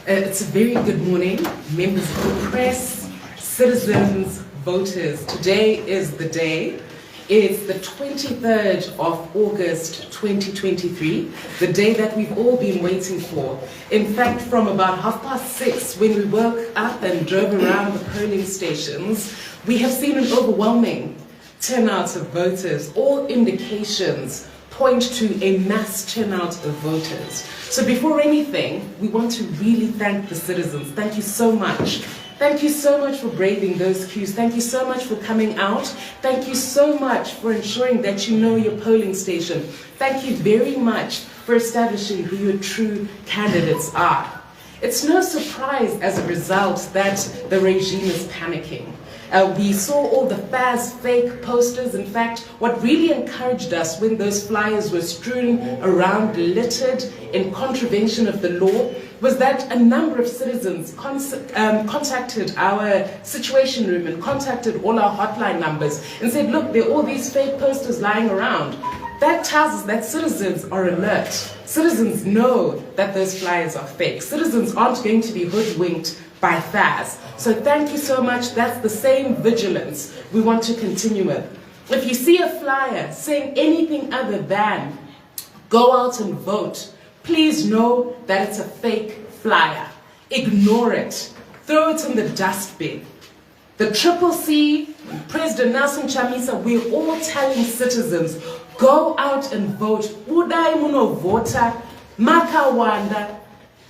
It's a very good morning, members of the press, citizens, voters. Today is the day. It's the 23rd of August 2023, the day that we've all been waiting for. In fact, from about 6:30 when we woke up and drove around the polling stations, we have seen an overwhelming turnout of voters. All indications point to a mass turnout of voters. So before anything, we want to really thank the citizens. Thank you so much. Thank you so much for braving those queues. Thank you so much for coming out. Thank you so much for ensuring that you know your polling station. Thank you very much for establishing who your true candidates are. It's no surprise as a result that the regime is panicking. We saw all the fake posters. In fact, what really encouraged us when those flyers were strewn around, littered in contravention of the law, was that a number of citizens contacted our situation room and contacted all our hotline numbers and said, look, there are all these fake posters lying around. That tells us that citizens are alert. Citizens know that those flyers are fake. Citizens aren't going to be hoodwinked by Faz. So thank you so much. That's the same vigilance we want to continue with. If you see a flyer saying anything other than go out and vote, please know that it's a fake flyer. Ignore it. Throw it in the dustbin. The CCC, President Nelson Chamisa, we're all telling citizens, go out and vote. Udai muno vota, makawanda.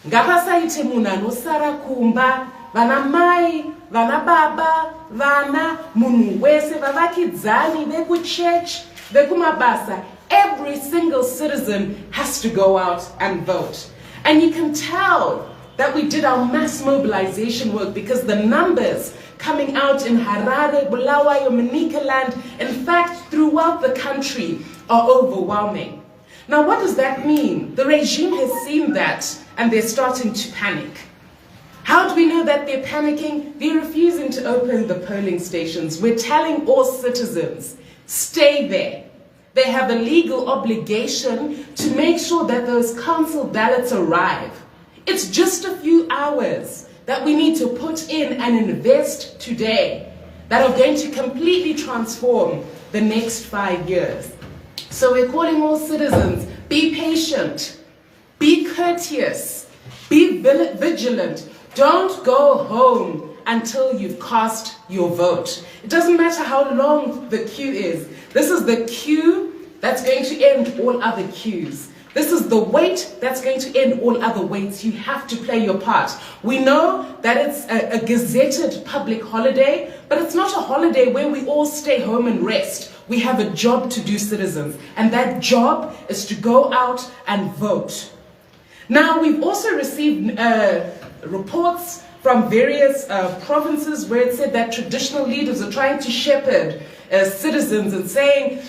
Ngapasaite muna no sara kumba, vana mai, vana baba, vana munu wese, vavakidzani, veku church, veku mabasa. Every single citizen has to go out and vote. And you can tell that we did our mass mobilization work because the numbers coming out in Harare, Bulawayo, Manicaland, in fact, throughout the country are overwhelming. Now, what does that mean? The regime has seen that and they're starting to panic. How do we know that they're panicking? They're refusing to open the polling stations. We're telling all citizens, stay there. They have a legal obligation to make sure that those council ballots arrive. It's just a few hours that we need to put in and invest today that are going to completely transform the next 5 years. So we're calling all citizens, be patient, be courteous, be vigilant. Don't go home until you've cast your vote. It doesn't matter how long the queue is. This is the queue that's going to end all other queues. This is the wait that's going to end all other waits. You have to play your part. We know that it's a gazetted public holiday, but it's not a holiday where we all stay home and rest. We have a job to do, citizens, and that job is to go out and vote. Now, we've also received reports from various provinces where it said that traditional leaders are trying to shepherd citizens and saying,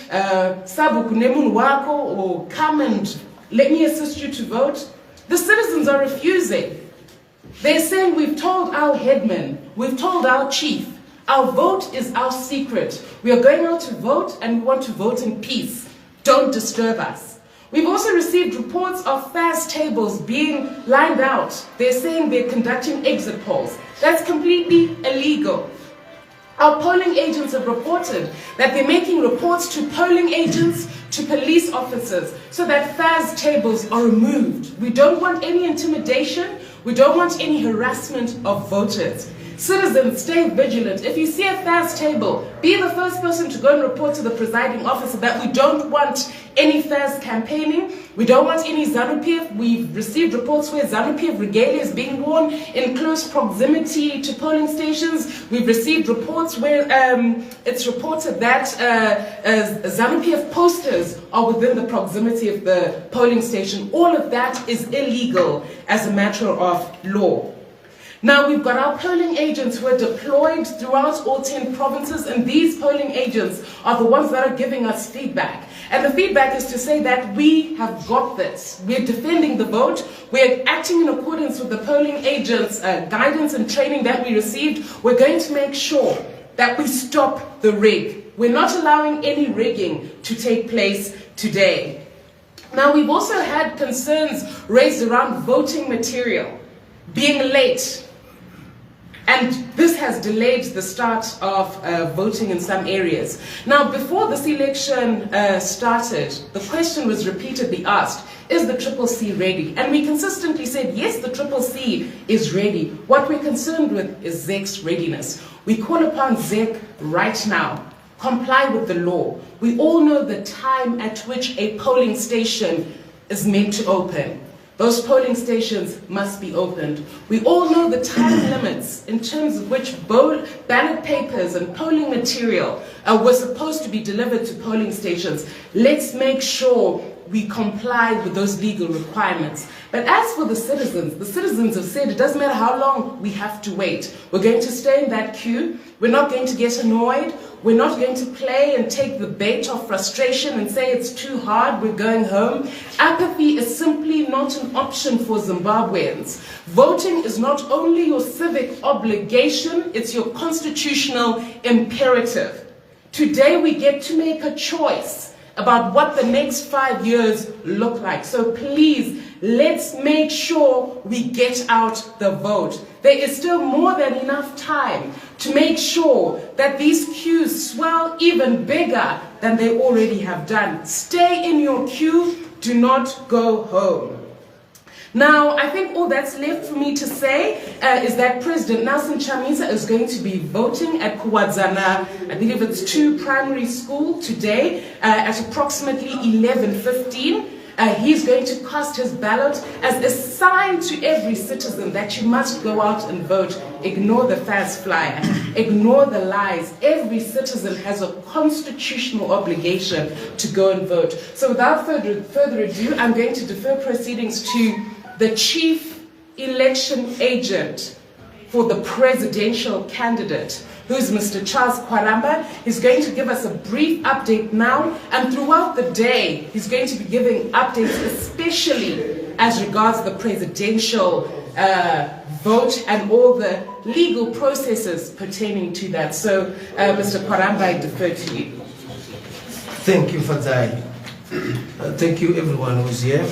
Sabu kunemun wako, or come and let me assist you to vote. The citizens are refusing. They're saying, we've told our headman, we've told our chief, our vote is our secret. We are going out to vote and we want to vote in peace. Don't disturb us. We've also received reports of fast tables being lined out. They're saying they're conducting exit polls. That's completely illegal. Our polling agents have reported that they're making reports to polling agents, to police officers, so that fast tables are removed. We don't want any intimidation. We don't want any harassment of voters. Citizens, stay vigilant. If you see a fast table, be the first person to go and report to the presiding officer that we don't want any fast campaigning. We don't want any ZANU-PF. We've received reports where ZANU-PF regalia is being worn in close proximity to polling stations. We've received reports where it's reported that ZANU-PF posters are within the proximity of the polling station. All of that is illegal as a matter of law. Now, we've got our polling agents who are deployed throughout all 10 provinces, and these polling agents are the ones that are giving us feedback. And the feedback is to say that we have got this. We're defending the vote. We're acting in accordance with the polling agents' guidance and training that we received. We're going to make sure that we stop the rig. We're not allowing any rigging to take place today. Now, we've also had concerns raised around voting material. being late. And this has delayed the start of voting in some areas. Now, before this election started, the question was repeatedly asked, is the CCC ready? And we consistently said, yes, the CCC is ready. What we're concerned with is ZEC's readiness. We call upon ZEC right now, comply with the law. We all know the time at which a polling station is meant to open. Those polling stations must be opened. We all know the time limits in terms of which ballot papers and polling material were supposed to be delivered to polling stations. Let's make sure we comply with those legal requirements. But as for the citizens have said it doesn't matter how long we have to wait. We're going to stay in that queue. We're not going to get annoyed. We're not going to play and take the bait of frustration and say it's too hard, we're going home. Apathy is simply not an option for Zimbabweans. Voting is not only your civic obligation, it's your constitutional imperative. Today we get to make a choice about what the next 5 years look like. So please, let's make sure we get out the vote. There is still more than enough time to make sure that these queues swell even bigger than they already have done. Stay in your queue, do not go home. Now, I think all that's left for me to say is that President Nelson Chamisa is going to be voting at Kuwadzana, I believe it's 2 primary school today at approximately 11:15. He's going to cast his ballot as a sign to every citizen that you must go out and vote. Ignore the fast flyer, ignore the lies. Every citizen has a constitutional obligation to go and vote. So without further ado, I'm going to defer proceedings to the chief election agent for the presidential candidate, who's Mr. Charles Kwaramba. He's going to give us a brief update now, and throughout the day, he's going to be giving updates, especially as regards the presidential vote and all the legal processes pertaining to that. So, Mr. Kwaramba, I defer to you. Thank you, Fadzai. Thank you, everyone who's here.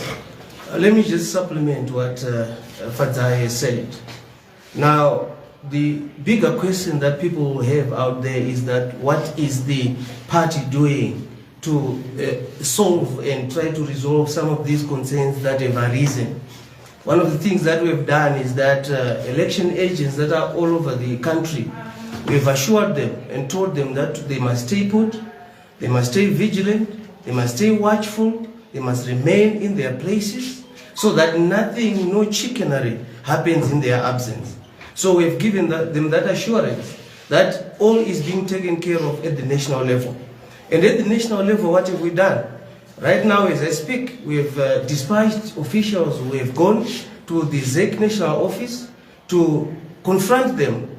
Let me just supplement what Fadzai has said. Now, the bigger question that people have out there is that what is the party doing to solve and try to resolve some of these concerns that have arisen? One of the things that we've done is that election agents that are all over the country, we've assured them and told them that they must stay put, they must stay vigilant, they must stay watchful, they must remain in their places, so that nothing, no chicanery happens in their absence. So we've given them that assurance that all is being taken care of at the national level. And at the national level, what have we done? Right now, as I speak, we've dispatched officials who have gone to the ZEC national office to confront them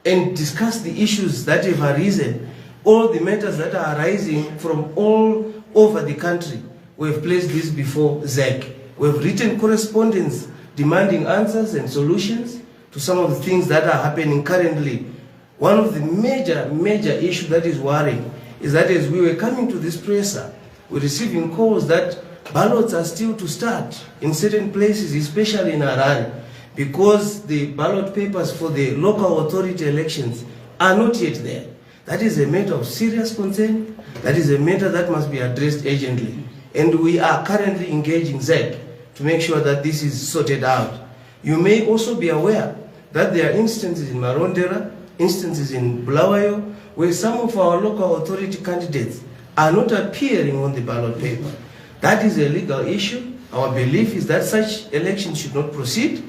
and discuss the issues that have arisen, all the matters that are arising from all over the country. We've placed this before ZEC. We've written correspondence demanding answers and solutions to some of the things that are happening currently. One of the major issues that is worrying is that as we were coming to this presser, we're receiving calls that ballots are still to start in certain places, especially in Harare, because the ballot papers for the local authority elections are not yet there. That is a matter of serious concern. That is a matter that must be addressed urgently. And we are currently engaging ZEC to make sure that this is sorted out. You may also be aware that there are instances in Marondera, instances in Bulawayo, where some of our local authority candidates are not appearing on the ballot paper. That is a legal issue. Our belief is that such elections should not proceed,